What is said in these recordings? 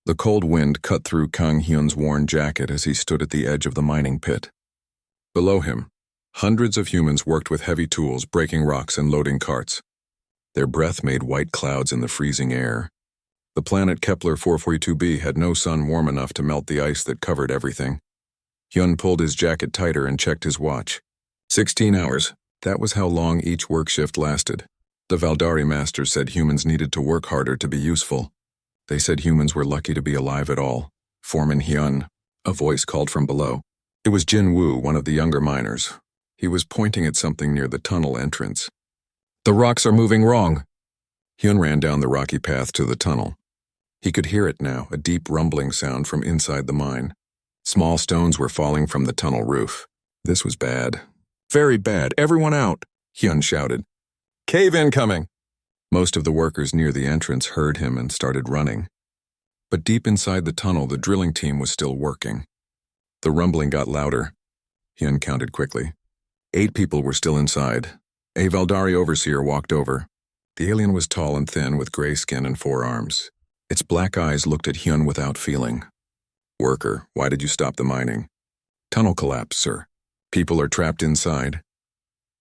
The cold wind cut through Kang Hyun's worn jacket as he stood at the edge of the mining pit. Below him, hundreds of humans worked with heavy tools, breaking rocks and loading carts. Their breath made white clouds in the freezing air. The planet Kepler 442b had no sun warm enough to melt the ice that covered everything. Hyun pulled his jacket tighter and checked his watch. 16 hours. That was how long each work shift lasted. The Valdari masters said humans needed to work harder to be useful. They said humans were lucky to be alive at all. Foreman Hyun, a voice called from below. It was Jin Woo, one of the younger miners. He was pointing at something near the tunnel entrance. The rocks are moving wrong. Hyun ran down the rocky path to the tunnel. He could hear it now, a deep rumbling sound from inside the mine. Small stones were falling from the tunnel roof. This was bad. Very bad. Everyone out, Hyun shouted. Cave incoming! Most of the workers near the entrance heard him and started running. But deep inside the tunnel, the drilling team was still working. The rumbling got louder. Hyun counted quickly. 8 people were still inside. A Valdari overseer walked over. The alien was tall and thin with gray skin and 4 arms. Its black eyes looked at Hyun without feeling. Worker, why did you stop the mining? Tunnel collapse, sir. People are trapped inside.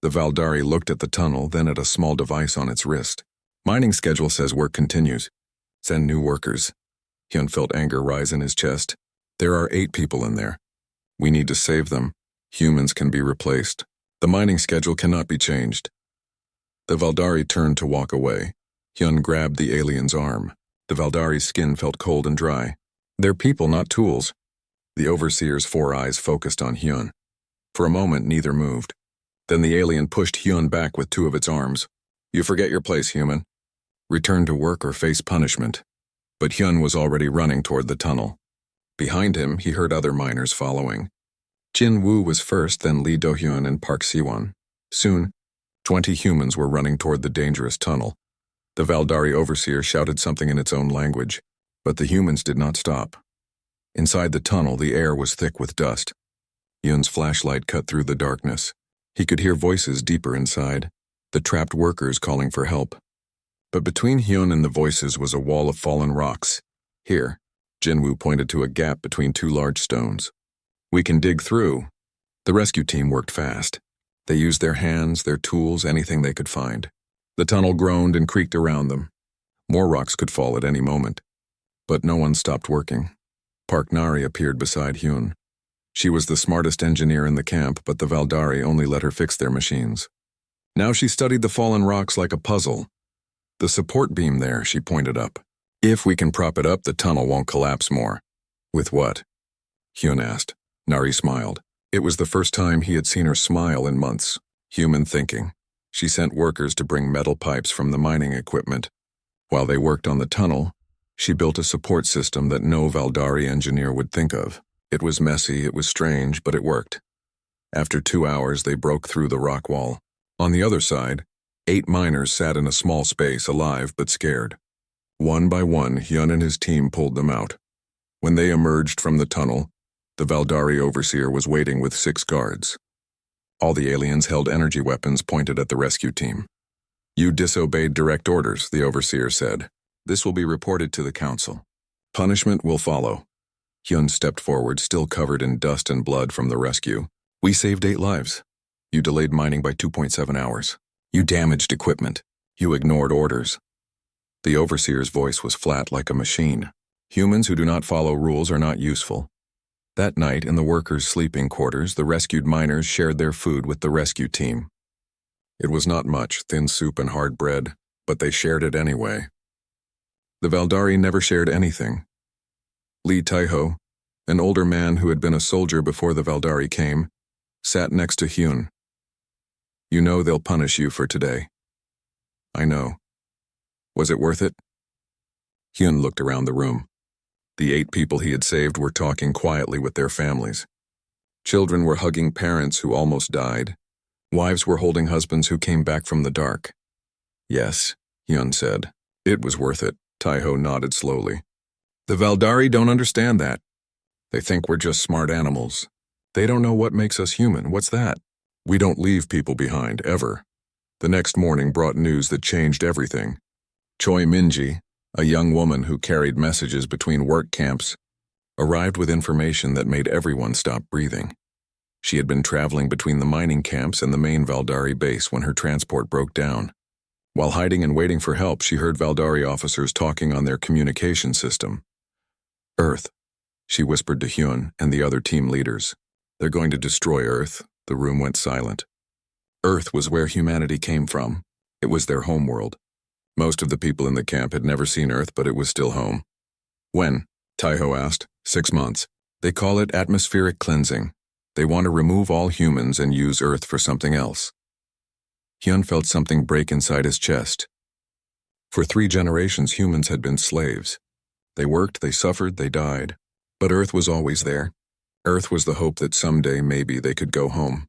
The Valdari looked at the tunnel, then at a small device on its wrist. Mining schedule says work continues. Send new workers. Hyun felt anger rise in his chest. There are 8 people in there. We need to save them. Humans can be replaced. The mining schedule cannot be changed. The Valdari turned to walk away. Hyun grabbed the alien's arm. The Valdari's skin felt cold and dry. They're people, not tools. The overseer's 4 eyes focused on Hyun. For a moment, neither moved. Then the alien pushed Hyun back with 2 of its arms. You forget your place, human. Return to work or face punishment. But Hyun was already running toward the tunnel. Behind him, he heard other miners following. Jin Woo was first, then Lee Do-hyun and Park Si-won. Soon, 20 humans were running toward the dangerous tunnel. The Valdari overseer shouted something in its own language, but the humans did not stop. Inside the tunnel, the air was thick with dust. Hyun's flashlight cut through the darkness. He could hear voices deeper inside, the trapped workers calling for help. But between Hyun and the voices was a wall of fallen rocks. Here, Jinwoo pointed to a gap between 2 large stones. We can dig through. The rescue team worked fast. They used their hands, their tools, anything they could find. The tunnel groaned and creaked around them. More rocks could fall at any moment. But no one stopped working. Park Nari appeared beside Hyun. She was the smartest engineer in the camp, but the Valdari only let her fix their machines. Now she studied the fallen rocks like a puzzle. The support beam there, she pointed up. If we can prop it up, the tunnel won't collapse more. With what? Hyun asked. Nari smiled. It was the first time he had seen her smile in months. Human thinking. She sent workers to bring metal pipes from the mining equipment. While they worked on the tunnel, she built a support system that no Valdari engineer would think of. It was messy, it was strange, but it worked. After 2 hours, they broke through the rock wall. On the other side, 8 miners sat in a small space, alive but scared. One by one, Hyun and his team pulled them out. When they emerged from the tunnel, the Valdari overseer was waiting with 6 guards. All the aliens held energy weapons pointed at the rescue team. You disobeyed direct orders, the overseer said. This will be reported to the council. Punishment will follow. Hyun stepped forward, still covered in dust and blood from the rescue. We saved 8 lives. You delayed mining by 2.7 hours. You damaged equipment. You ignored orders. The overseer's voice was flat like a machine. Humans who do not follow rules are not useful. That night, in the workers' sleeping quarters, the rescued miners shared their food with the rescue team. It was not much, thin soup and hard bread, but they shared it anyway. The Valdari never shared anything. Lee Taiho, an older man who had been a soldier before the Valdari came, sat next to Hyun. You know they'll punish you for today. I know. Was it worth it? Hyun looked around the room. The 8 people he had saved were talking quietly with their families. Children were hugging parents who almost died. Wives were holding husbands who came back from the dark. Yes, Hyun said. It was worth it. Taiho nodded slowly. The Valdari don't understand that. They think we're just smart animals. They don't know what makes us human. What's that? We don't leave people behind, ever. The next morning brought news that changed everything. Choi Minji, a young woman who carried messages between work camps, arrived with information that made everyone stop breathing. She had been traveling between the mining camps and the main Valdari base when her transport broke down. While hiding and waiting for help, she heard Valdari officers talking on their communication system. "Earth," she whispered to Hyun and the other team leaders. "They're going to destroy Earth." The room went silent. Earth was where humanity came from. It was their homeworld. Most of the people in the camp had never seen Earth, but it was still home. "When?" Taiho asked. 6 months. They call it atmospheric cleansing. They want to remove all humans and use Earth for something else. Hyun felt something break inside his chest. For 3 generations, humans had been slaves. They worked, they suffered, they died. But Earth was always there. Earth was the hope that someday maybe they could go home.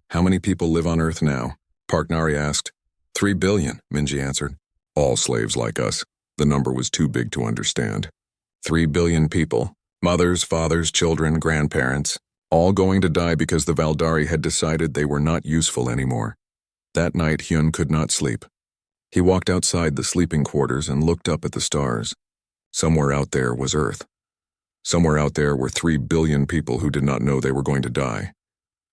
"How many people live on Earth now?" Park Nari asked. 3 billion, Minji answered. "All slaves like us." The number was too big to understand. 3 billion people. Mothers, fathers, children, grandparents. All going to die because the Valdari had decided they were not useful anymore. That night, Hyun could not sleep. He walked outside the sleeping quarters and looked up at the stars. Somewhere out there was Earth. Somewhere out there were 3 billion people who did not know they were going to die.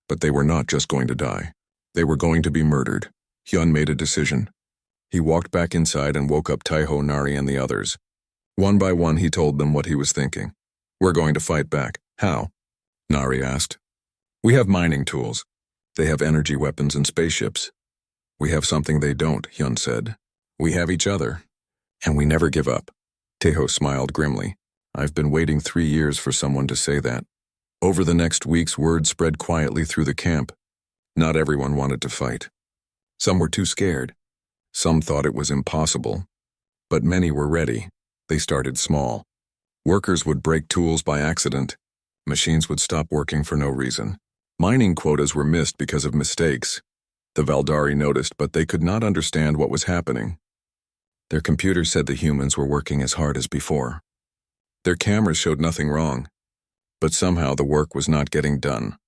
But they were not just going to die. They were going to be murdered. Hyun made a decision. He walked back inside and woke up Taiho, Nari, and the others. One by one, he told them what he was thinking. "We're going to fight back." "How?" Nari asked. "We have mining tools. They have energy weapons and spaceships. We have something they don't," Hyun said. "We have each other. And we never give up." Taiho smiled grimly. "I've been waiting 3 years for someone to say that." Over the next weeks, word spread quietly through the camp. Not everyone wanted to fight. Some were too scared. Some thought it was impossible. But many were ready. They started small. Workers would break tools by accident. Machines would stop working for no reason. Mining quotas were missed because of mistakes. The Valdari noticed, but they could not understand what was happening. Their computers said the humans were working as hard as before. Their cameras showed nothing wrong. But somehow the work was not getting done.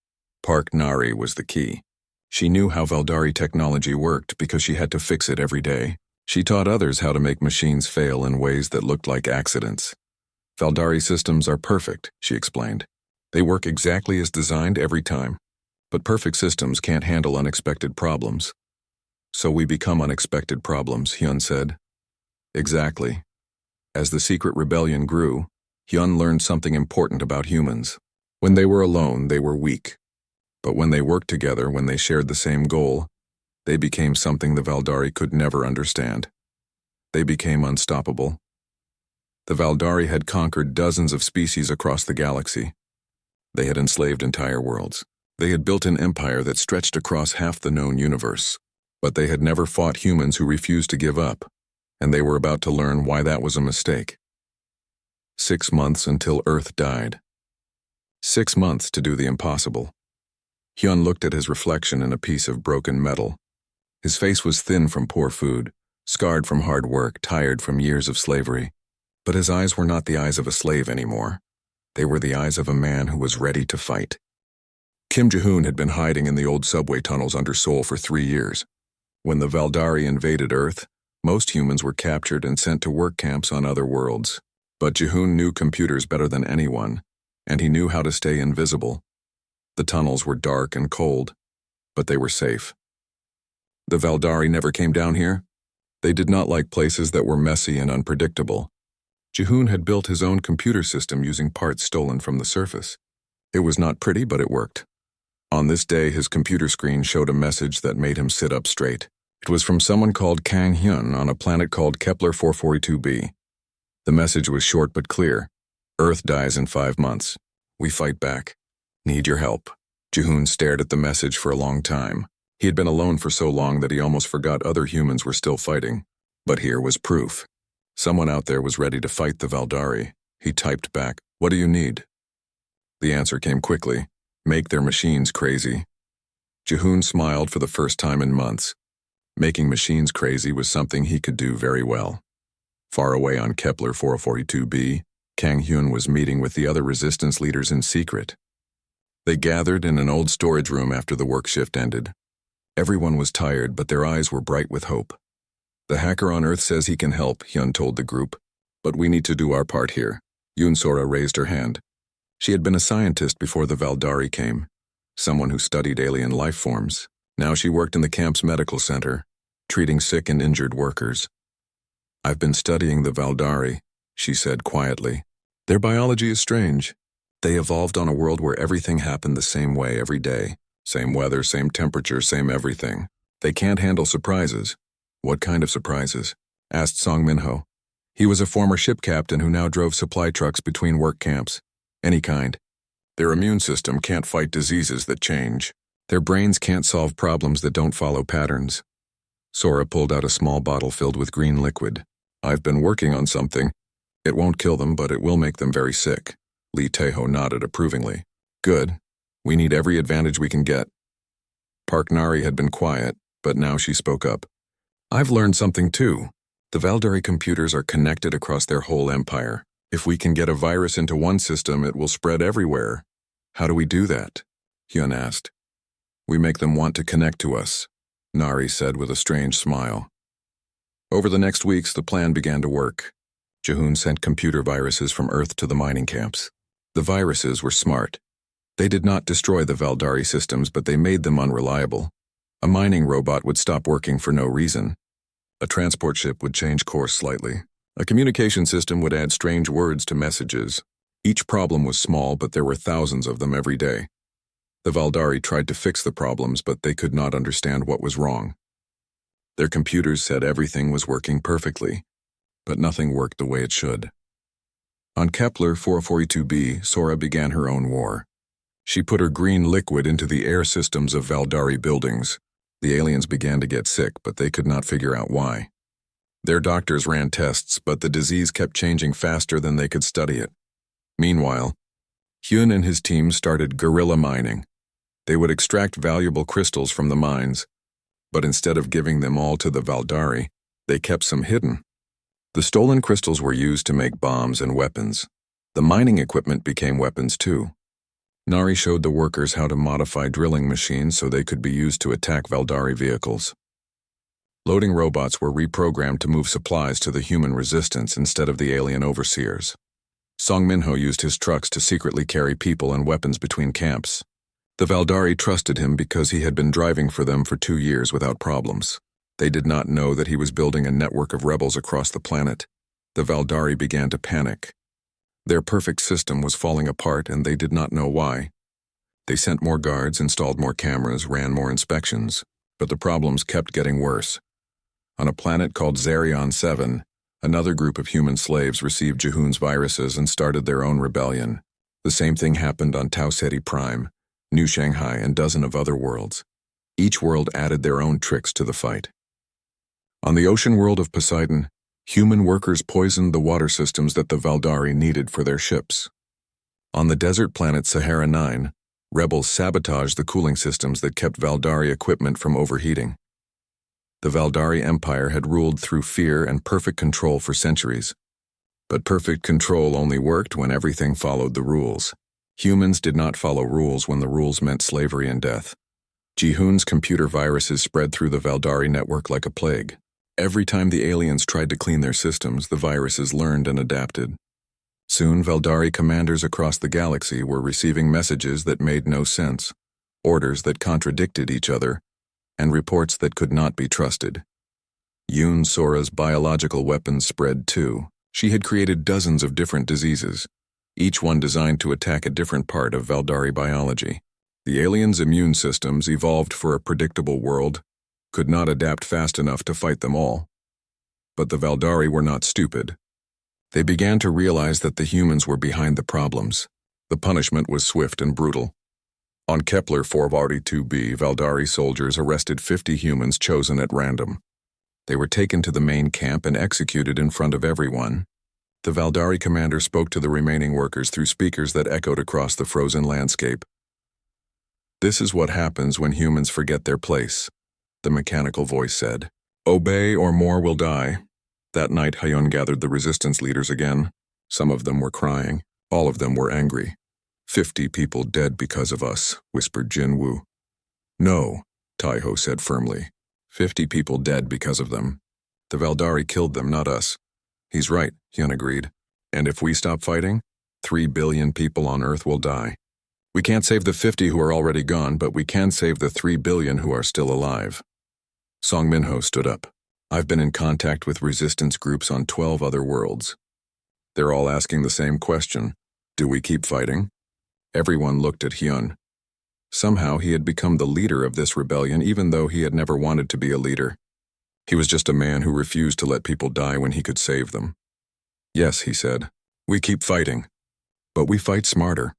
Park Nari was the key. She knew how Valdari technology worked because she had to fix it every day. She taught others how to make machines fail in ways that looked like accidents. "Valdari systems are perfect," she explained. "They work exactly as designed every time. But perfect systems can't handle unexpected problems." "So we become unexpected problems," Hyun said. "Exactly." As the secret rebellion grew, Hyun learned something important about humans. When they were alone, they were weak. But when they worked together, when they shared the same goal, they became something the Valdari could never understand. They became unstoppable. The Valdari had conquered dozens of species across the galaxy. They had enslaved entire worlds. They had built an empire that stretched across half the known universe. But they had never fought humans who refused to give up, and they were about to learn why that was a mistake. 6 months until Earth died. 6 months to do the impossible. Hyun looked at his reflection in a piece of broken metal. His face was thin from poor food, scarred from hard work, tired from years of slavery. But his eyes were not the eyes of a slave anymore. They were the eyes of a man who was ready to fight. Kim Ji-hoon had been hiding in the old subway tunnels under Seoul for 3 years. When the Valdari invaded Earth, most humans were captured and sent to work camps on other worlds. But Ji-hoon knew computers better than anyone, and he knew how to stay invisible. The tunnels were dark and cold, but they were safe. The Valdari never came down here. They did not like places that were messy and unpredictable. Ji-hoon had built his own computer system using parts stolen from the surface. It was not pretty, but it worked. On this day, his computer screen showed a message that made him sit up straight. It was from someone called Kang Hyun on a planet called Kepler 442b. The message was short but clear. "Earth dies in 5 months. We fight back. Need your help." Ji-hoon stared at the message for a long time. He had been alone for so long that he almost forgot other humans were still fighting. But here was proof. Someone out there was ready to fight the Valdari. He typed back, "What do you need?" The answer came quickly. "Make their machines crazy." Ji-hoon smiled for the first time in months. Making machines crazy was something he could do very well. Far away on Kepler 442b, Kang Hyun was meeting with the other resistance leaders in secret. They gathered in an old storage room after the work shift ended. Everyone was tired, but their eyes were bright with hope. "The hacker on Earth says he can help," Hyun told the group. But we need to do our part here. Sora raised her hand. She had been a scientist before the Valdari came, someone who studied alien life forms. Now she worked in the camp's medical center, treating sick and injured workers. I've been studying the Valdari, she said quietly. Their biology is strange. They evolved on a world where everything happened the same way every day. Same weather, same temperature, same everything. They can't handle surprises. What kind of surprises? Asked Song Minho. He was a former ship captain who now drove supply trucks between work camps. Any kind. Their immune system can't fight diseases that change. Their brains can't solve problems that don't follow patterns. Sora pulled out a small bottle filled with green liquid. I've been working on something. It won't kill them, but it will make them very sick. Lee Taeho nodded approvingly. Good. We need every advantage we can get. Park Nari had been quiet, but now she spoke up. I've learned something too. The Valdari computers are connected across their whole empire. If we can get a virus into one system, it will spread everywhere. How do we do that? Hyun asked. We make them want to connect to us, Nari said with a strange smile. Over the next weeks, the plan began to work. Jihoon sent computer viruses from Earth to the mining camps. The viruses were smart. They did not destroy the Valdari systems, but they made them unreliable. A mining robot would stop working for no reason. A transport ship would change course slightly. A communication system would add strange words to messages. Each problem was small, but there were thousands of them every day. The Valdari tried to fix the problems, but they could not understand what was wrong. Their computers said everything was working perfectly, but nothing worked the way it should. On Kepler 442b, Sora began her own war. She put her green liquid into the air systems of Valdari buildings. The aliens began to get sick, but they could not figure out why. Their doctors ran tests, but the disease kept changing faster than they could study it. Meanwhile, Hyun and his team started guerrilla mining. They would extract valuable crystals from the mines, but instead of giving them all to the Valdari, they kept some hidden. The stolen crystals were used to make bombs and weapons. The mining equipment became weapons too. Nari showed the workers how to modify drilling machines so they could be used to attack Valdari vehicles. Loading robots were reprogrammed to move supplies to the human resistance instead of the alien overseers. Song Minho used his trucks to secretly carry people and weapons between camps. The Valdari trusted him because he had been driving for them for 2 years without problems. They did not know that he was building a network of rebels across the planet. The Valdari began to panic. Their perfect system was falling apart and they did not know why. They sent more guards, installed more cameras, ran more inspections, but the problems kept getting worse. On a planet called Zarion 7, another group of human slaves received Jihoon's viruses and started their own rebellion. The same thing happened on Tau Ceti Prime, New Shanghai, and dozens of other worlds. Each world added their own tricks to the fight. On the ocean world of Poseidon, human workers poisoned the water systems that the Valdari needed for their ships. On the desert planet Sahara 9, rebels sabotaged the cooling systems that kept Valdari equipment from overheating. The Valdari Empire had ruled through fear and perfect control for centuries. But perfect control only worked when everything followed the rules. Humans did not follow rules when the rules meant slavery and death. Jihoon's computer viruses spread through the Valdari network like a plague. Every time the aliens tried to clean their systems, the viruses learned and adapted. Soon, Valdari commanders across the galaxy were receiving messages that made no sense, orders that contradicted each other, and reports that could not be trusted. Sora's biological weapons spread too. She had created dozens of different diseases, each one designed to attack a different part of Valdari biology. The aliens' immune systems, evolved for a predictable world, could not adapt fast enough to fight them all. But the Valdari were not stupid. They began to realize that the humans were behind the problems. The punishment was swift and brutal. On Kepler 442b, Valdari soldiers arrested 50 humans chosen at random. They were taken to the main camp and executed in front of everyone. The Valdari commander spoke to the remaining workers through speakers that echoed across the frozen landscape. This is what happens when humans forget their place, the mechanical voice said. Obey or more will die. That night, Hyun gathered the resistance leaders again. Some of them were crying. All of them were angry. 50 people dead because of us, whispered Jinwoo. No, Taiho said firmly. 50 people dead because of them. The Valdari killed them, not us. He's right, Hyun agreed. And if we stop fighting, 3 billion people on Earth will die. We can't save the 50 who are already gone, but we can save the 3 billion who are still alive. Song Minho stood up. I've been in contact with resistance groups on 12 other worlds. They're all asking the same question. Do we keep fighting? Everyone looked at Hyun. Somehow he had become the leader of this rebellion even though he had never wanted to be a leader. He was just a man who refused to let people die when he could save them. Yes, he said, we keep fighting. But we fight smarter.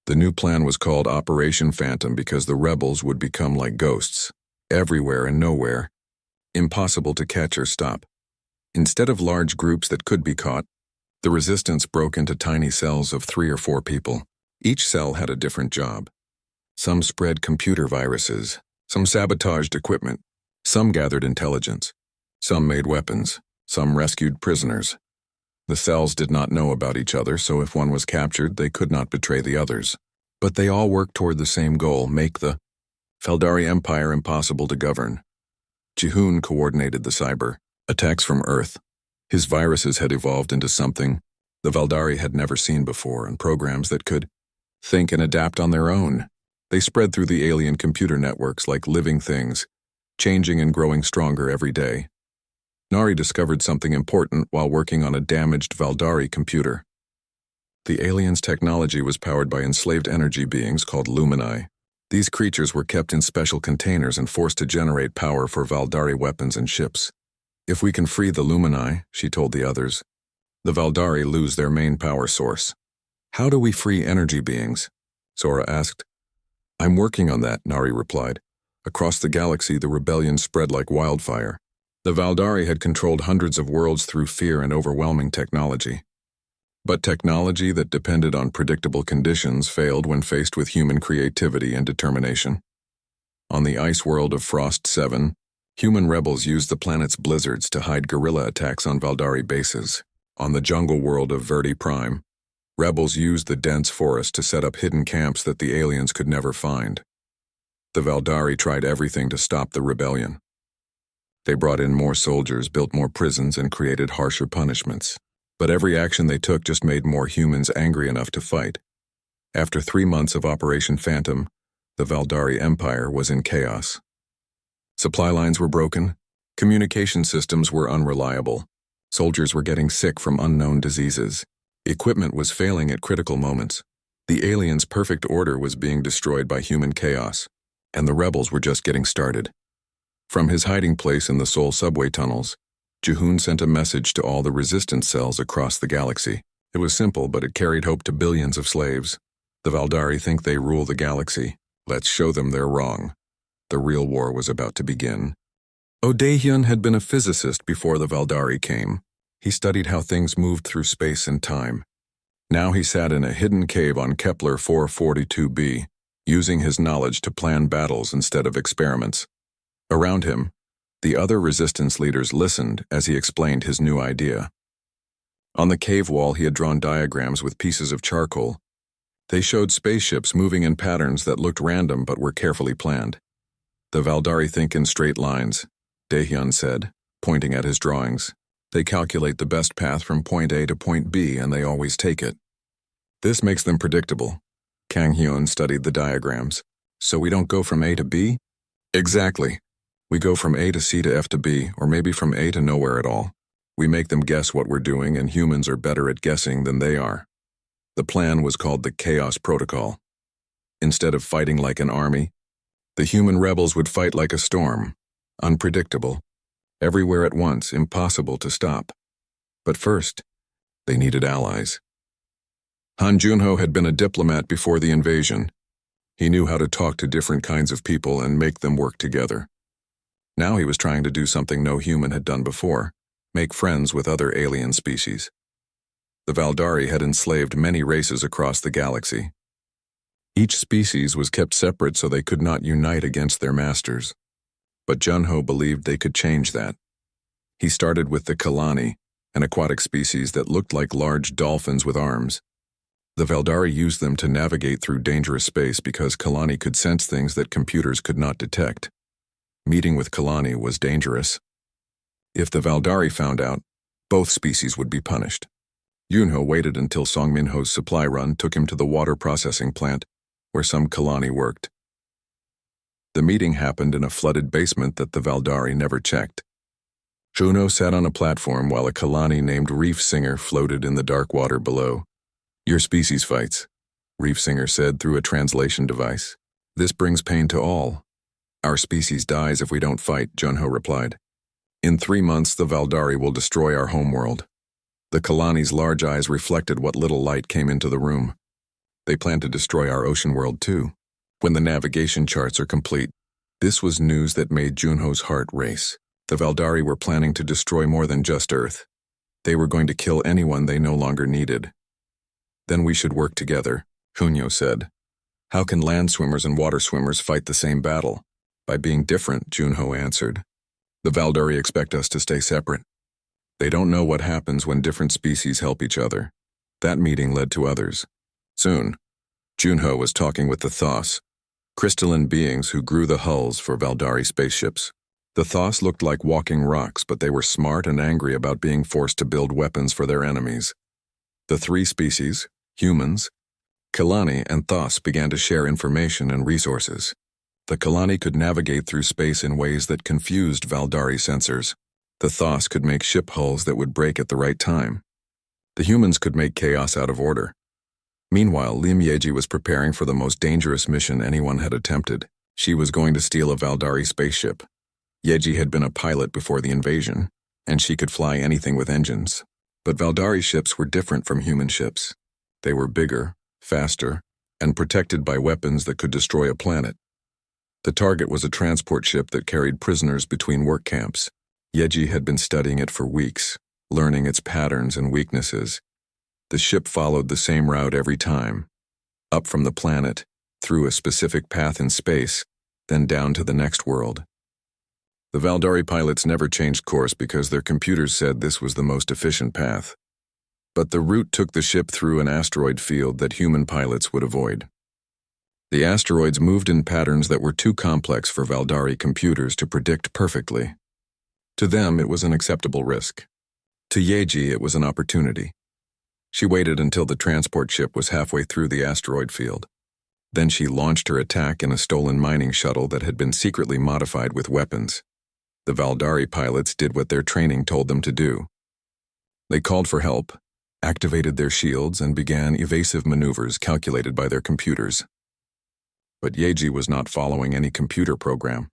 The new plan was called Operation Phantom because the rebels would become like ghosts, everywhere and nowhere, impossible to catch or stop. Instead of large groups that could be caught, the resistance broke into tiny cells of 3 or 4 people. Each cell had a different job. Some spread computer viruses, some sabotaged equipment, some gathered intelligence, some made weapons, some rescued prisoners. The cells did not know about each other, so if one was captured, they could not betray the others. But they all worked toward the same goal, make the Feldari Empire impossible to govern. Jihoon coordinated the cyber attacks from Earth. His viruses had evolved into something the Valdari had never seen before, and programs that could think and adapt on their own. They spread through the alien computer networks like living things, changing and growing stronger every day. Nari discovered something important while working on a damaged Valdari computer. The aliens' technology was powered by enslaved energy beings called Lumini. These creatures were kept in special containers and forced to generate power for Valdari weapons and ships. If we can free the Lumini, she told the others, the Valdari lose their main power source. How do we free energy beings? Sora asked. I'm working on that, Nari replied. Across the galaxy, the rebellion spread like wildfire. The Valdari had controlled hundreds of worlds through fear and overwhelming technology. But technology that depended on predictable conditions failed when faced with human creativity and determination. On the ice world of Frost 7, human rebels used the planet's blizzards to hide guerrilla attacks on Valdari bases. On the jungle world of Verdi Prime, rebels used the dense forest to set up hidden camps that the aliens could never find. The Valdari tried everything to stop the rebellion. They brought in more soldiers, built more prisons, and created harsher punishments. But every action they took just made more humans angry enough to fight. After 3 months of Operation Phantom, the Valdari Empire was in chaos. Supply lines were broken, communication systems were unreliable, soldiers were getting sick from unknown diseases, equipment was failing at critical moments, the aliens' perfect order was being destroyed by human chaos, and the rebels were just getting started. From his hiding place in the Seoul subway tunnels, Jihoon sent a message to all the resistance cells across the galaxy. It was simple, but it carried hope to billions of slaves. The Valdari think they rule the galaxy. Let's show them they're wrong. The real war was about to begin. Oh Dae-hyun had been a physicist before the Valdari came. He studied how things moved through space and time. Now he sat in a hidden cave on Kepler 442b, using his knowledge to plan battles instead of experiments. Around him, the other resistance leaders listened as he explained his new idea. On the cave wall, he had drawn diagrams with pieces of charcoal. They showed spaceships moving in patterns that looked random but were carefully planned. The Valdari think in straight lines, Dae-hyun said, pointing at his drawings. They calculate the best path from point A to point B, and they always take it. This makes them predictable. Kang Hyun studied the diagrams. So we don't go from A to B? Exactly. We go from A to C to F to B, or maybe from A to nowhere at all. We make them guess what we're doing, and humans are better at guessing than they are. The plan was called the Chaos Protocol. Instead of fighting like an army, the human rebels would fight like a storm, unpredictable, everywhere at once, impossible to stop. But first, they needed allies. Han Junho had been a diplomat before the invasion. He knew how to talk to different kinds of people and make them work together. Now he was trying to do something no human had done before, make friends with other alien species. The Valdari had enslaved many races across the galaxy. Each species was kept separate so they could not unite against their masters. But Junho believed they could change that. He started with the Kalani, an aquatic species that looked like large dolphins with arms. The Valdari used them to navigate through dangerous space because Kalani could sense things that computers could not detect. Meeting with Kalani was dangerous. If the Valdari found out, Both species would be punished. Yunho waited until Song Minho's supply run took him to the water processing plant, where some Kalani worked. The meeting happened in a flooded basement that the Valdari never checked. Juno sat on a platform while a Kalani named Reef Singer floated in the dark water below. "Your species fights," Reef Singer said through a translation device. "This brings pain to all." "Our species dies if we don't fight," Junho replied. "In 3 months, the Valdari will destroy our homeworld." The Kalani's large eyes reflected what little light came into the room. "They plan to destroy our ocean world too, when the navigation charts are complete." This was news that made Junho's heart race. The Valdari were planning to destroy more than just Earth. They were going to kill anyone they no longer needed. "Then we should work together," Junho said. "How can land swimmers and water swimmers fight the same battle?" "By being different," Junho answered. "The Valdari expect us to stay separate. They don't know what happens when different species help each other." That meeting led to others. Soon, Junho was talking with the Thos, crystalline beings who grew the hulls for Valdari spaceships. The Thos looked like walking rocks, but they were smart and angry about being forced to build weapons for their enemies. The 3 species, humans, Kalani, and Thos, began to share information and resources. The Kalani could navigate through space in ways that confused Valdari sensors. The Thos could make ship hulls that would break at the right time. The humans could make chaos out of order. Meanwhile, Lim Yeji was preparing for the most dangerous mission anyone had attempted. She was going to steal a Valdari spaceship. Yeji had been a pilot before the invasion, and she could fly anything with engines. But Valdari ships were different from human ships. They were bigger, faster, and protected by weapons that could destroy a planet. The target was a transport ship that carried prisoners between work camps. Yeji had been studying it for weeks, learning its patterns and weaknesses. The ship followed the same route every time, up from the planet, through a specific path in space, then down to the next world. The Valdari pilots never changed course because their computers said this was the most efficient path. But the route took the ship through an asteroid field that human pilots would avoid. The asteroids moved in patterns that were too complex for Valdari computers to predict perfectly. To them, it was an acceptable risk. To Yeji, it was an opportunity. She waited until the transport ship was halfway through the asteroid field. Then she launched her attack in a stolen mining shuttle that had been secretly modified with weapons. The Valdari pilots did what their training told them to do. They called for help, activated their shields, and began evasive maneuvers calculated by their computers. But Yeji was not following any computer program.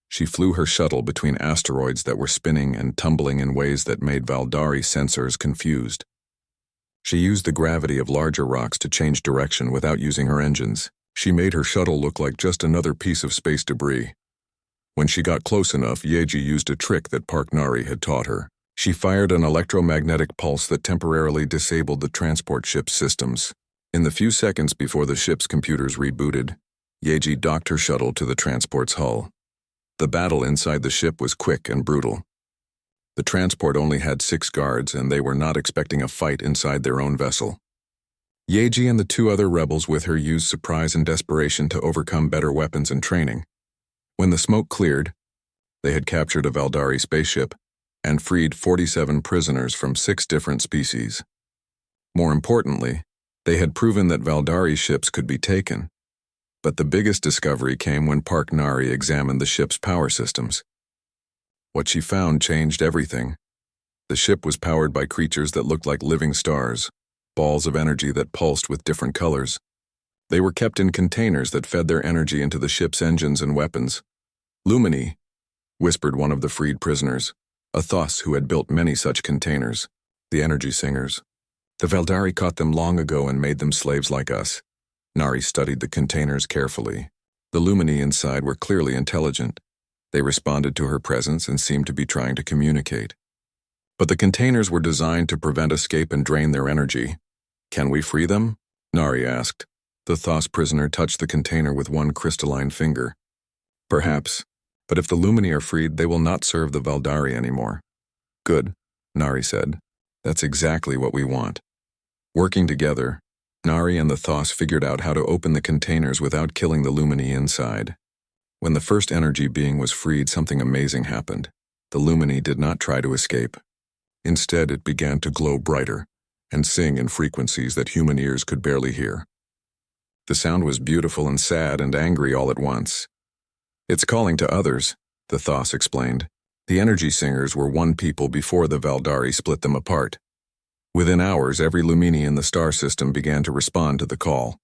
She flew her shuttle between asteroids that were spinning and tumbling in ways that made Valdari sensors confused. She used the gravity of larger rocks to change direction without using her engines. She made her shuttle look like just another piece of space debris. When she got close enough, Yeji used a trick that Park Nari had taught her. She fired an electromagnetic pulse that temporarily disabled the transport ship's systems. In the few seconds before the ship's computers rebooted, Yeji docked her shuttle to the transport's hull. The battle inside the ship was quick and brutal. The transport only had 6 guards, and they were not expecting a fight inside their own vessel. Yeji and the 2 other rebels with her used surprise and desperation to overcome better weapons and training. When the smoke cleared, they had captured a Valdari spaceship and freed 47 prisoners from 6 different species. More importantly, they had proven that Valdari ships could be taken. But the biggest discovery came when Park Nari examined the ship's power systems. What she found changed everything. The ship was powered by creatures that looked like living stars, balls of energy that pulsed with different colors. They were kept in containers that fed their energy into the ship's engines and weapons. "Lumini," whispered one of the freed prisoners, a Thos who had built many such containers. "The energy singers. The Valdari caught them long ago and made them slaves like us." Nari studied the containers carefully. The Lumini inside were clearly intelligent. They responded to her presence and seemed to be trying to communicate. But the containers were designed to prevent escape and drain their energy. "Can we free them?" Nari asked. The Thos prisoner touched the container with one crystalline finger. "Perhaps, but if the Lumini are freed, they will not serve the Valdari anymore." "Good," Nari said. "That's exactly what we want." Working together, Nari and the Thos figured out how to open the containers without killing the Lumini inside. When the first energy being was freed, something amazing happened. The Lumini did not try to escape. Instead, it began to glow brighter and sing in frequencies that human ears could barely hear. The sound was beautiful and sad and angry all at once. "It's calling to others," the Thos explained. The energy singers were one people before the Valdari split them apart. Within hours, every Lumini in the star system began to respond to the call.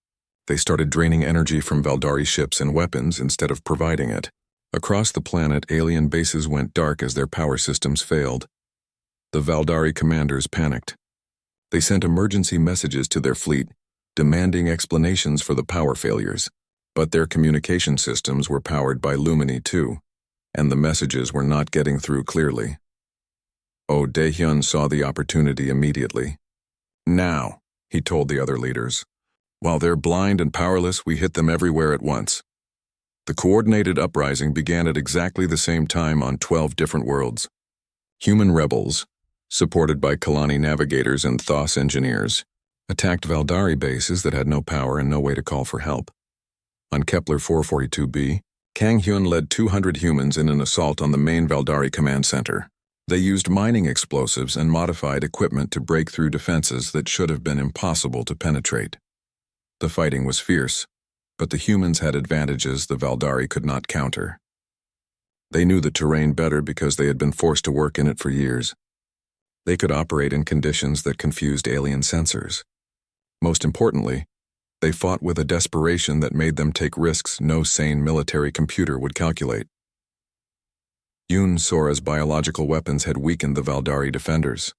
They started draining energy from Valdari ships and weapons instead of providing it. Across the planet, alien bases went dark as their power systems failed. The Valdari commanders panicked. They sent emergency messages to their fleet, demanding explanations for the power failures. But their communication systems were powered by Lumini too, and the messages were not getting through clearly. Oh Daehyun saw the opportunity immediately. "Now," he told the other leaders. "While they're blind and powerless, we hit them everywhere at once." The coordinated uprising began at exactly the same time on 12 different worlds. Human rebels, supported by Kalani navigators and Thos engineers, attacked Valdari bases that had no power and no way to call for help. On Kepler 442b, Kang Hyun led 200 humans in an assault on the main Valdari command center. They used mining explosives and modified equipment to break through defenses that should have been impossible to penetrate. The fighting was fierce, but the humans had advantages the Valdari could not counter. They knew the terrain better because they had been forced to work in it for years. They could operate in conditions that confused alien sensors. Most importantly, they fought with a desperation that made them take risks no sane military computer would calculate. Yoon Sora's biological weapons had weakened the Valdari defenders.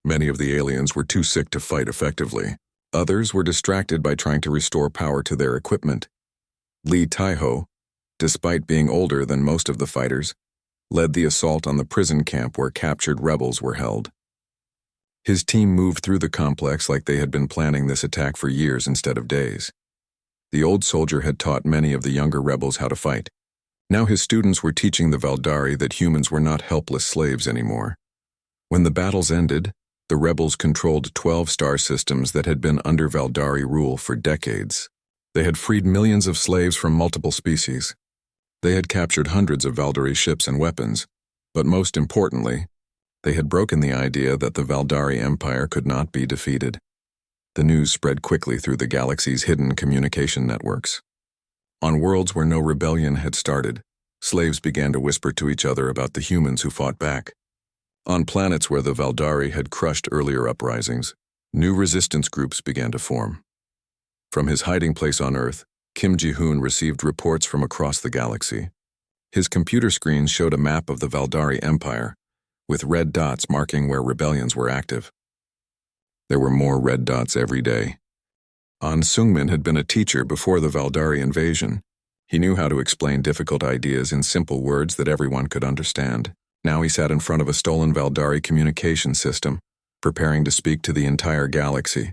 Many of the aliens were too sick to fight effectively. Others were distracted by trying to restore power to their equipment. Lee Taiho, despite being older than most of the fighters, led the assault on the prison camp where captured rebels were held. His team moved through the complex like they had been planning this attack for years instead of days. The old soldier had taught many of the younger rebels how to fight. Now his students were teaching the Valdari that humans were not helpless slaves anymore. When the battles ended, the rebels controlled 12 star systems that had been under Valdari rule for decades. They had freed millions of slaves from multiple species. They had captured hundreds of Valdari ships and weapons, but most importantly, they had broken the idea that the Valdari Empire could not be defeated. The news spread quickly through the galaxy's hidden communication networks. On worlds where no rebellion had started, slaves began to whisper to each other about the humans who fought back. On planets where the Valdari had crushed earlier uprisings, new resistance groups began to form. From his hiding place on Earth, Kim Ji-hoon received reports from across the galaxy. His computer screens showed a map of the Valdari Empire, with red dots marking where rebellions were active. There were more red dots every day. An Sungmin had been a teacher before the Valdari invasion. He knew how to explain difficult ideas in simple words that everyone could understand. Now he sat in front of a stolen Valdari communication system, preparing to speak to the entire galaxy.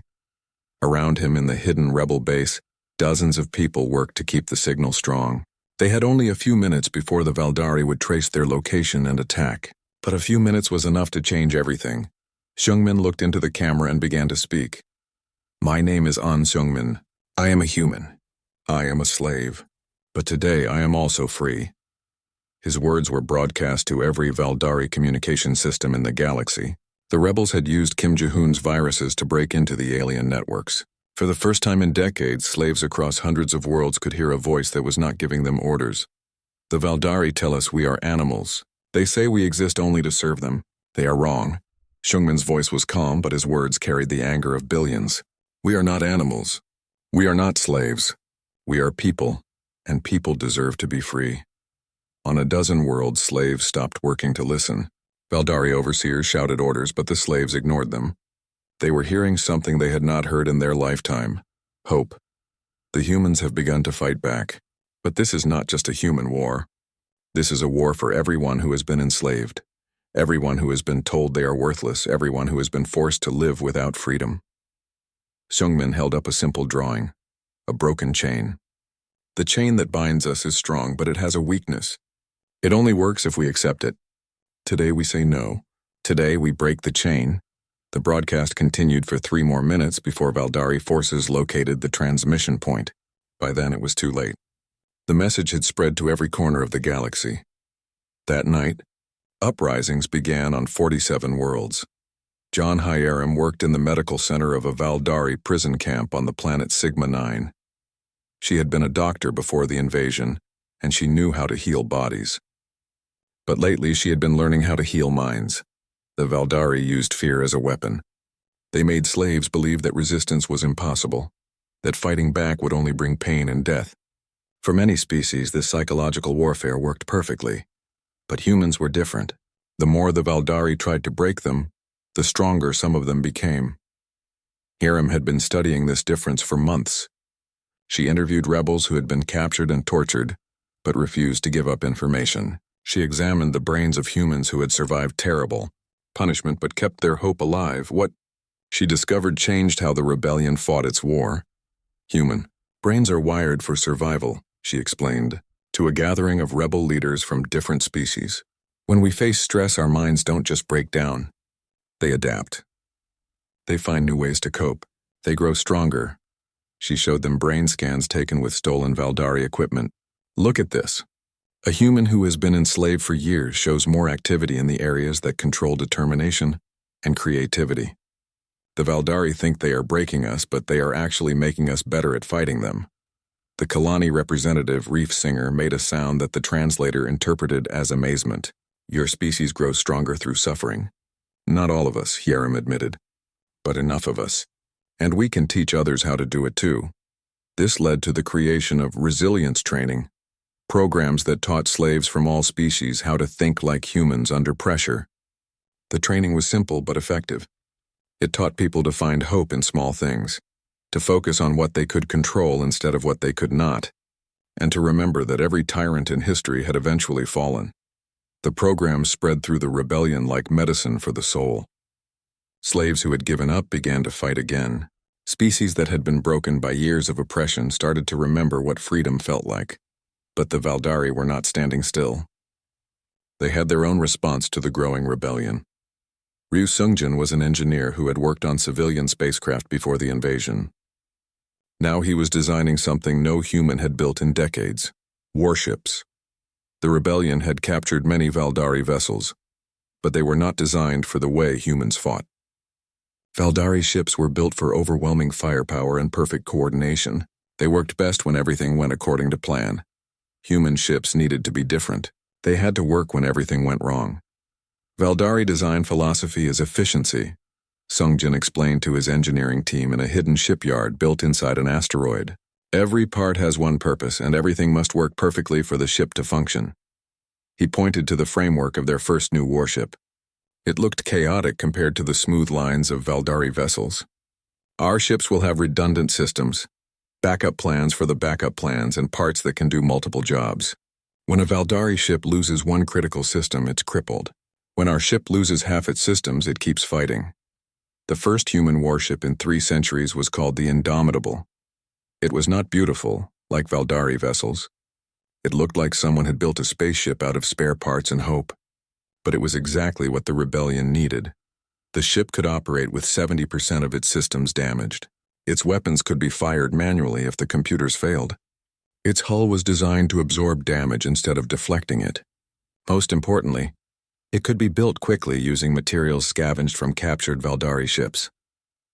Around him in the hidden rebel base, dozens of people worked to keep the signal strong. They had only a few minutes before the Valdari would trace their location and attack. But a few minutes was enough to change everything. Seungmin looked into the camera and began to speak. "My name is An Seungmin. I am a human. I am a slave. But today I am also free." His words were broadcast to every Valdari communication system in the galaxy. The rebels had used Kim Ji-hoon's viruses to break into the alien networks. For the first time in decades, slaves across hundreds of worlds could hear a voice that was not giving them orders. "The Valdari tell us we are animals. They say we exist only to serve them. They are wrong." Seungmin's voice was calm, but his words carried the anger of billions. "We are not animals. We are not slaves. We are people, and people deserve to be free." On a dozen worlds, slaves stopped working to listen. Valdari overseers shouted orders, but the slaves ignored them. They were hearing something they had not heard in their lifetime: hope. The humans have begun to fight back. But this is not just a human war. This is a war for everyone who has been enslaved, everyone who has been told they are worthless, everyone who has been forced to live without freedom. Seungmin held up a simple drawing, a broken chain. "The chain that binds us is strong, but it has a weakness. It only works if we accept it. Today we say no. Today we break the chain." The broadcast continued for 3 more minutes before Valdari forces located the transmission point. By then it was too late. The message had spread to every corner of the galaxy. That night, uprisings began on 47 worlds. John Hiram worked in the medical center of a Valdari prison camp on the planet Sigma-9. She had been a doctor before the invasion, and she knew how to heal bodies. But lately she had been learning how to heal minds. The Valdari used fear as a weapon. They made slaves believe that resistance was impossible, that fighting back would only bring pain and death. For many species, this psychological warfare worked perfectly. But humans were different. The more the Valdari tried to break them, the stronger some of them became. Hiram had been studying this difference for months. She interviewed rebels who had been captured and tortured, but refused to give up information. She examined the brains of humans who had survived terrible punishment but kept their hope alive. What she discovered changed how the rebellion fought its war. Human brains are wired for survival, she explained, to a gathering of rebel leaders from different species. When we face stress, our minds don't just break down. They adapt. They find new ways to cope. They grow stronger. She showed them brain scans taken with stolen Valdari equipment. Look at this. A human who has been enslaved for years shows more activity in the areas that control determination and creativity. The Valdari think they are breaking us, but they are actually making us better at fighting them. The Kalani representative, Reef Singer, made a sound that the translator interpreted as amazement. Your species grows stronger through suffering. Not all of us, Hiram admitted, but enough of us. And we can teach others how to do it too. This led to the creation of resilience training, programs that taught slaves from all species how to think like humans under pressure. The training was simple but effective. It taught people to find hope in small things, to focus on what they could control instead of what they could not, and to remember that every tyrant in history had eventually fallen. The program spread through the rebellion like medicine for the soul. Slaves who had given up began to fight again. Species that had been broken by years of oppression started to remember what freedom felt like. But the Valdari were not standing still. They had their own response to the growing rebellion. Ryu Sungjin was an engineer who had worked on civilian spacecraft before the invasion. Now he was designing something no human had built in decades: warships. The rebellion had captured many Valdari vessels, but they were not designed for the way humans fought. Valdari ships were built for overwhelming firepower and perfect coordination. They worked best when everything went according to plan. Human ships needed to be different. They had to work when everything went wrong. Valdari design philosophy is efficiency, Sungjin explained to his engineering team in a hidden shipyard built inside an asteroid. Every part has one purpose, and everything must work perfectly for the ship to function. He pointed to the framework of their first new warship. It looked chaotic compared to the smooth lines of Valdari vessels. Our ships will have redundant systems, backup plans for the backup plans, and parts that can do multiple jobs. When a Valdari ship loses one critical system, it's crippled. When our ship loses half its systems, it keeps fighting. The first human warship in 3 centuries was called the Indomitable. It was not beautiful, like Valdari vessels. It looked like someone had built a spaceship out of spare parts and hope. But it was exactly what the rebellion needed. The ship could operate with 70% of its systems damaged. Its weapons could be fired manually if the computers failed. Its hull was designed to absorb damage instead of deflecting it. Most importantly, it could be built quickly using materials scavenged from captured Valdari ships.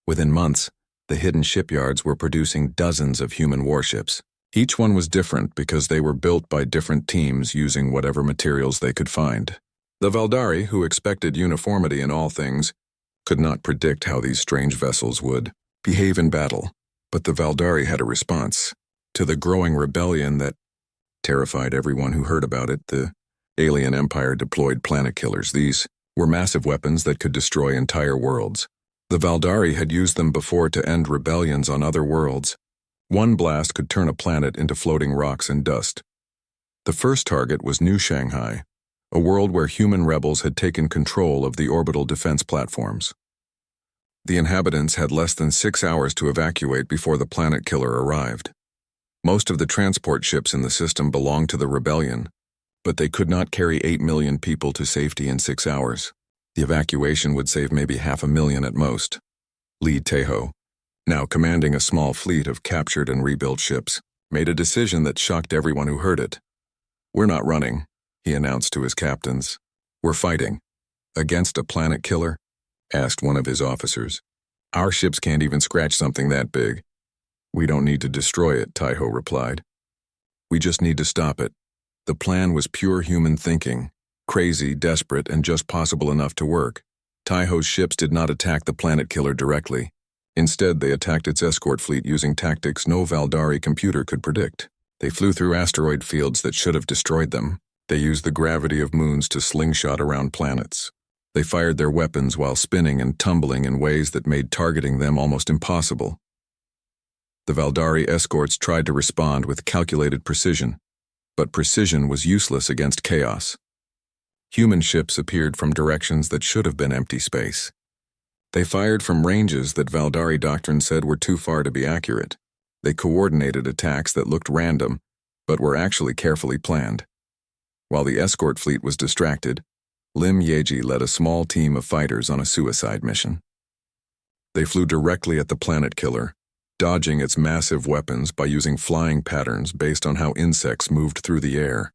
Within months, the hidden shipyards were producing dozens of human warships. Each one was different because they were built by different teams using whatever materials they could find. The Valdari, who expected uniformity in all things, could not predict how these strange vessels would behave in battle. But the Valdari had a response to the growing rebellion that terrified everyone who heard about it. The alien empire deployed planet killers. These were massive weapons that could destroy entire worlds. The Valdari had used them before to end rebellions on other worlds. One blast could turn a planet into floating rocks and dust. The first target was New Shanghai, a world where human rebels had taken control of the orbital defense platforms. The inhabitants had less than 6 hours to evacuate before the planet killer arrived. Most of the transport ships in the system belonged to the rebellion, but they could not carry 8 million people to safety in 6 hours. The evacuation would save maybe 500,000 at most. Li Teho, now commanding a small fleet of captured and rebuilt ships, made a decision that shocked everyone who heard it. "We're not running," he announced to his captains. "We're fighting. Against a planet killer. asked one of his officers. Our ships can't even scratch something that big. We don't need to destroy it, Taiho replied. We just need to stop it. The plan was pure human thinking, crazy, desperate, and just possible enough to work. Taiho's ships did not attack the planet killer directly. Instead, they attacked its escort fleet using tactics no Valdari computer could predict. They flew through asteroid fields that should have destroyed them. They used the gravity of moons to slingshot around planets. They fired their weapons while spinning and tumbling in ways that made targeting them almost impossible. The Valdari escorts tried to respond with calculated precision, but precision was useless against chaos. Human ships appeared from directions that should have been empty space. They fired from ranges that Valdari doctrine said were too far to be accurate. They coordinated attacks that looked random, but were actually carefully planned. While the escort fleet was distracted, Lim Yeji led a small team of fighters on a suicide mission. They flew directly at the planet killer, dodging its massive weapons by using flying patterns based on how insects moved through the air.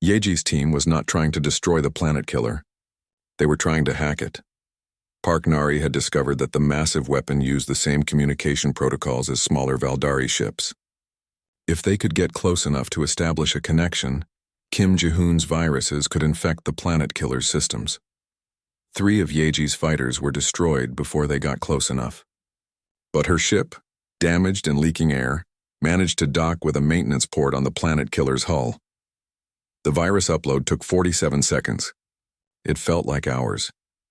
Yeji's team was not trying to destroy the planet killer. They were trying to hack it. Park Nari had discovered that the massive weapon used the same communication protocols as smaller Valdari ships. If they could get close enough to establish a connection, Kim Ji-hoon's viruses could infect the planet killer's systems. 3 of Yeji's fighters were destroyed before they got close enough. But her ship, damaged and leaking air, managed to dock with a maintenance port on the planet killer's hull. The virus upload took 47 seconds. It felt like hours.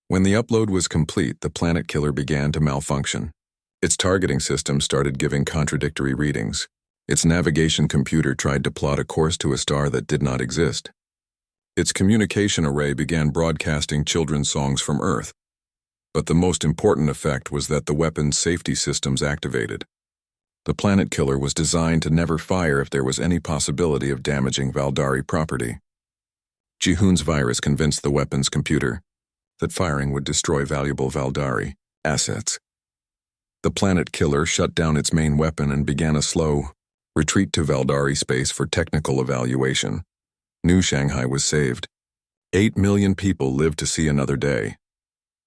When the upload was complete, the planet killer began to malfunction. Its targeting system started giving contradictory readings. Its navigation computer tried to plot a course to a star that did not exist. Its communication array began broadcasting children's songs from Earth. But the most important effect was that the weapon's safety systems activated. The planet killer was designed to never fire if there was any possibility of damaging Valdari property. Ji-hoon's virus convinced the weapon's computer that firing would destroy valuable Valdari assets. The planet killer shut down its main weapon and began a slow retreat to Valdari space for technical evaluation. New Shanghai was saved. 8 million people lived to see another day.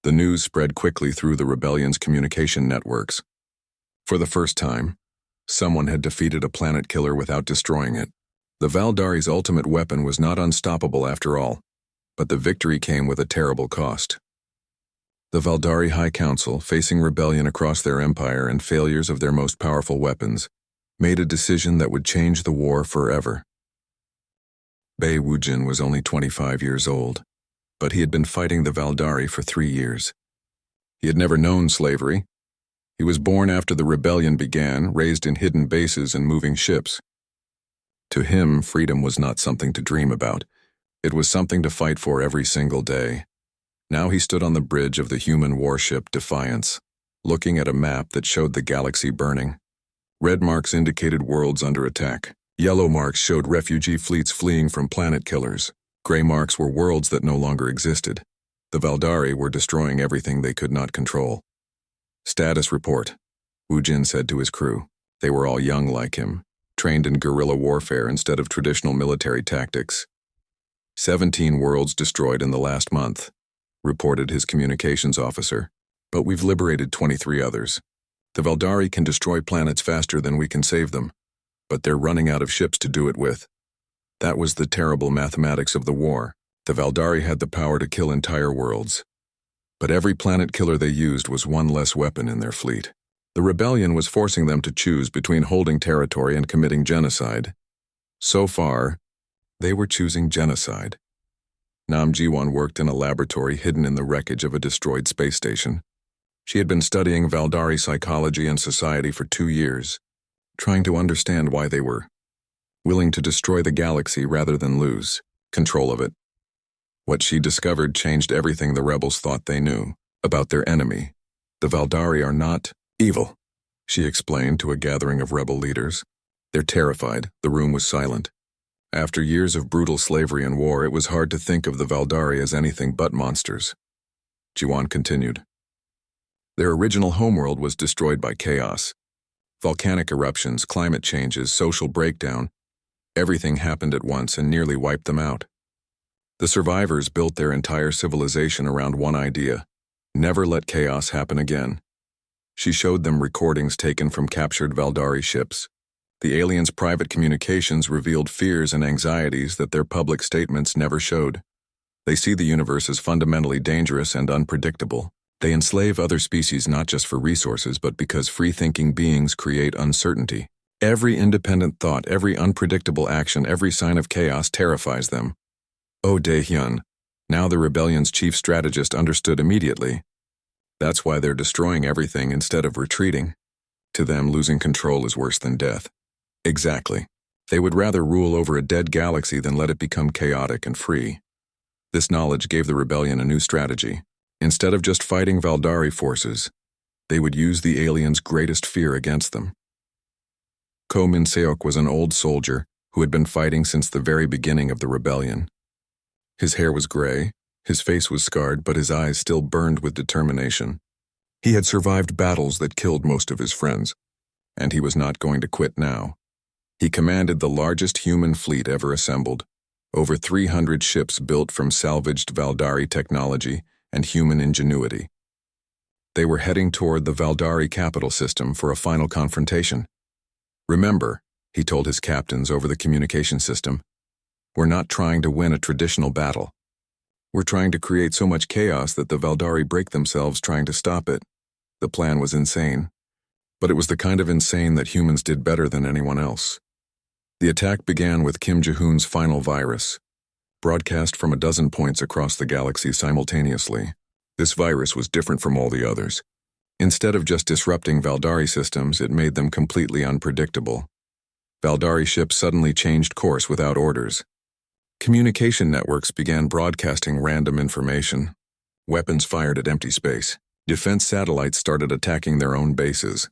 The news spread quickly through the rebellion's communication networks. For the first time, someone had defeated a planet killer without destroying it. The Valdari's ultimate weapon was not unstoppable after all, but the victory came with a terrible cost. The Valdari High Council, facing rebellion across their empire and failures of their most powerful weapons, made a decision that would change the war forever. Bei Wujin was only 25 years old, but he had been fighting the Valdari for 3 years. He had never known slavery. He was born after the rebellion began, raised in hidden bases and moving ships. To him, freedom was not something to dream about. It was something to fight for every single day. Now he stood on the bridge of the human warship Defiance, looking at a map that showed the galaxy burning. Red marks indicated worlds under attack. Yellow marks showed refugee fleets fleeing from planet killers. Gray marks were worlds that no longer existed. The Valdari were destroying everything they could not control. Status report, Wujin said to his crew. They were all young like him, trained in guerrilla warfare instead of traditional military tactics. 17 worlds destroyed in the last month, reported his communications officer, but we've liberated 23 others. The Valdari can destroy planets faster than we can save them, but they're running out of ships to do it with. That was the terrible mathematics of the war. The Valdari had the power to kill entire worlds, but every planet killer they used was one less weapon in their fleet. The rebellion was forcing them to choose between holding territory and committing genocide. So far, they were choosing genocide. Nam Ji-won worked in a laboratory hidden in the wreckage of a destroyed space station. She had been studying Valdari psychology and society for 2 years, trying to understand why they were willing to destroy the galaxy rather than lose control of it. What she discovered changed everything the rebels thought they knew about their enemy. The Valdari are not evil, she explained to a gathering of rebel leaders. They're terrified. The room was silent. After years of brutal slavery and war, it was hard to think of the Valdari as anything but monsters. Ji-won continued. Their original homeworld was destroyed by chaos. Volcanic eruptions, climate changes, social breakdown. Everything happened at once and nearly wiped them out. The survivors built their entire civilization around one idea: Never let chaos happen again. She showed them recordings taken from captured Valdari ships. The aliens' private communications revealed fears and anxieties that their public statements never showed. They see the universe as fundamentally dangerous and unpredictable. They enslave other species not just for resources but because free-thinking beings create uncertainty. Every independent thought, every unpredictable action, every sign of chaos terrifies them. Oh Dae-hyun, now the rebellion's chief strategist, understood immediately. That's why they're destroying everything instead of retreating. To them, losing control is worse than death. Exactly. They would rather rule over a dead galaxy than let it become chaotic and free. This knowledge gave the rebellion a new strategy. Instead of just fighting Valdari forces, they would use the aliens' greatest fear against them. Ko Min-seok was an old soldier who had been fighting since the very beginning of the rebellion. His hair was gray, his face was scarred, but his eyes still burned with determination. He had survived battles that killed most of his friends, and he was not going to quit now. He commanded the largest human fleet ever assembled, over 300 ships built from salvaged Valdari technology and human ingenuity. They were heading toward the Valdari capital system for a final confrontation. Remember, he told his captains over the communication system, we're not trying to win a traditional battle. We're trying to create so much chaos that the Valdari break themselves trying to stop it. The plan was insane, but it was the kind of insane that humans did better than anyone else. The attack began with Kim Ji-hoon's final virus, broadcast from a dozen points across the galaxy simultaneously. This virus was different from all the others. Instead of just disrupting Valdari systems, it made them completely unpredictable. Valdari ships suddenly changed course without orders. Communication networks began broadcasting random information. Weapons fired at empty space. Defense satellites started attacking their own bases.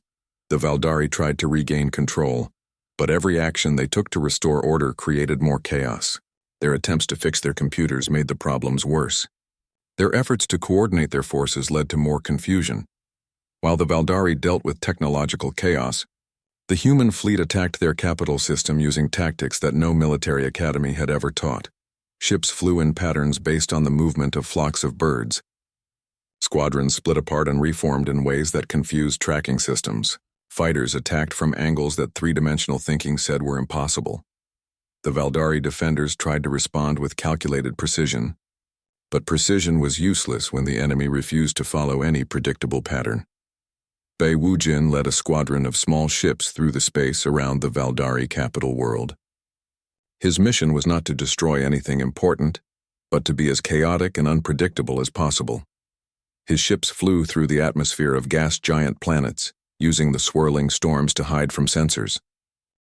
The Valdari tried to regain control, but every action they took to restore order created more chaos. Their attempts to fix their computers made the problems worse. Their efforts to coordinate their forces led to more confusion. While the Valdari dealt with technological chaos, the human fleet attacked their capital system using tactics that no military academy had ever taught. Ships flew in patterns based on the movement of flocks of birds. Squadrons split apart and reformed in ways that confused tracking systems. Fighters attacked from angles that three-dimensional thinking said were impossible. The Valdari defenders tried to respond with calculated precision, but precision was useless when the enemy refused to follow any predictable pattern. Bae Woo-jin led a squadron of small ships through the space around the Valdari capital world. His mission was not to destroy anything important, but to be as chaotic and unpredictable as possible. His ships flew through the atmosphere of gas giant planets, using the swirling storms to hide from sensors.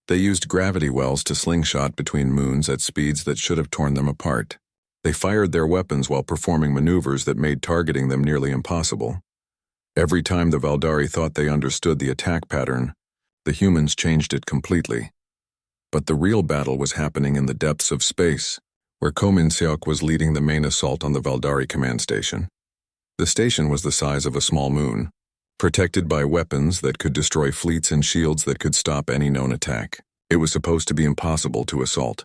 They used gravity wells to slingshot between moons at speeds that should have torn them apart. They fired their weapons while performing maneuvers that made targeting them nearly impossible. Every time the Valdari thought they understood the attack pattern, the humans changed it completely. But the real battle was happening in the depths of space, where Ko Min-seok was leading the main assault on the Valdari command station. The station was the size of a small moon, protected by weapons that could destroy fleets and shields that could stop any known attack. It was supposed to be impossible to assault.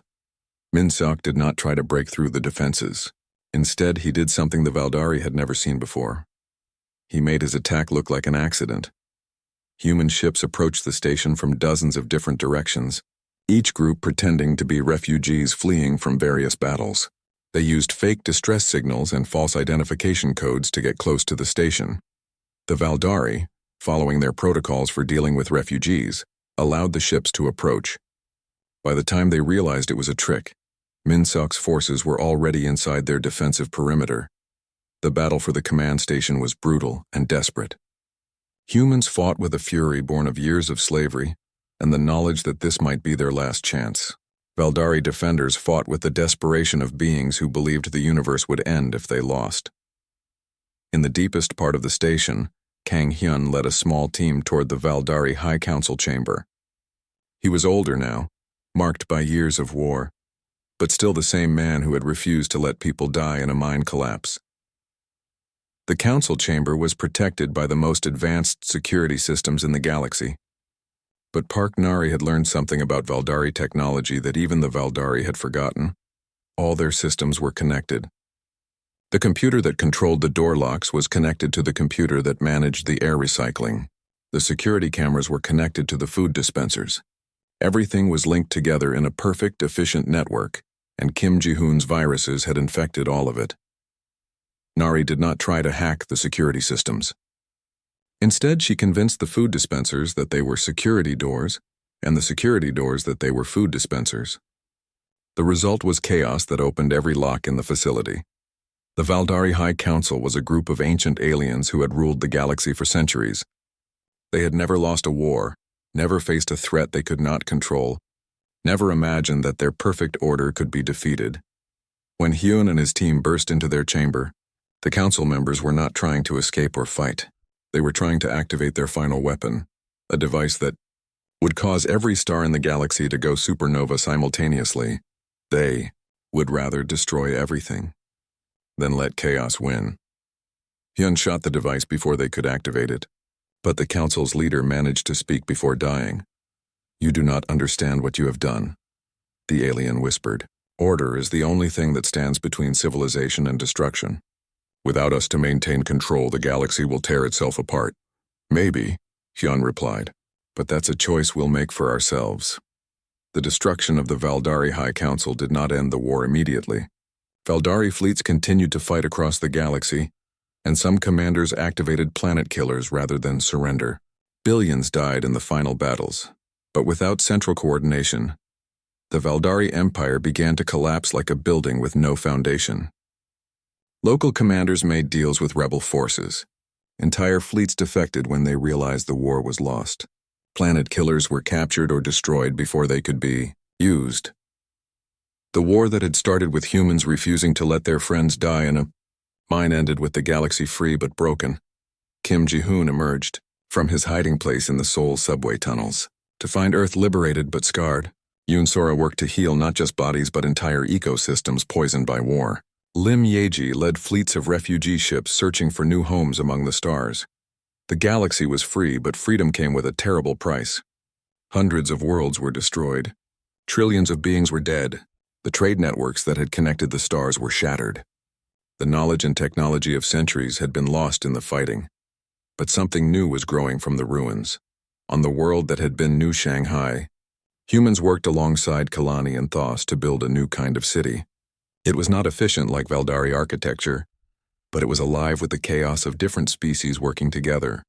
Min-seok did not try to break through the defenses. Instead, he did something the Valdari had never seen before. He made his attack look like an accident. Human ships approached the station from dozens of different directions, each group pretending to be refugees fleeing from various battles. They used fake distress signals and false identification codes to get close to the station. The Valdari, following their protocols for dealing with refugees, allowed the ships to approach. By the time they realized it was a trick, Min-seok's forces were already inside their defensive perimeter. The battle for the command station was brutal and desperate. Humans fought with a fury born of years of slavery and the knowledge that this might be their last chance. Valdari defenders fought with the desperation of beings who believed the universe would end if they lost. In the deepest part of the station, Kang Hyun led a small team toward the Valdari High Council chamber. He was older now, marked by years of war, but still the same man who had refused to let people die in a mine collapse. The council chamber was protected by the most advanced security systems in the galaxy. But Park Nari had learned something about Valdari technology that even the Valdari had forgotten. All their systems were connected. The computer that controlled the door locks was connected to the computer that managed the air recycling. The security cameras were connected to the food dispensers. Everything was linked together in a perfect, efficient network, and Kim Ji-hoon's viruses had infected all of it. Nari did not try to hack the security systems. Instead, she convinced the food dispensers that they were security doors, and the security doors that they were food dispensers. The result was chaos that opened every lock in the facility. The Valdari High Council was a group of ancient aliens who had ruled the galaxy for centuries. They had never lost a war, never faced a threat they could not control, never imagined that their perfect order could be defeated. When Hyun and his team burst into their chamber, the council members were not trying to escape or fight. They were trying to activate their final weapon, a device that would cause every star in the galaxy to go supernova simultaneously. They would rather destroy everything than let chaos win. Hyun shot the device before they could activate it, but the council's leader managed to speak before dying. "You do not understand what you have done," the alien whispered. "Order is the only thing that stands between civilization and destruction. Without us to maintain control, the galaxy will tear itself apart." "Maybe," Hyun replied, "but that's a choice we'll make for ourselves." The destruction of the Valdari High Council did not end the war immediately. Valdari fleets continued to fight across the galaxy, and some commanders activated planet killers rather than surrender. Billions died in the final battles, but without central coordination, the Valdari Empire began to collapse like a building with no foundation. Local commanders made deals with rebel forces. Entire fleets defected when they realized the war was lost. Planet killers were captured or destroyed before they could be used. The war that had started with humans refusing to let their friends die in a mine ended with the galaxy free but broken. Kim Ji-hoon emerged from his hiding place in the Seoul subway tunnels to find Earth liberated but scarred. Yoon Sora worked to heal not just bodies but entire ecosystems poisoned by war. Lim Yeji led fleets of refugee ships searching for new homes among the stars. The galaxy was free, but freedom came with a terrible price. Hundreds of worlds were destroyed. Trillions of beings were dead. The trade networks that had connected the stars were shattered. The knowledge and technology of centuries had been lost in the fighting. But something new was growing from the ruins. On the world that had been New Shanghai, humans worked alongside Kalani and Thos to build a new kind of city. It was not efficient like Valdari architecture, but it was alive with the chaos of different species working together.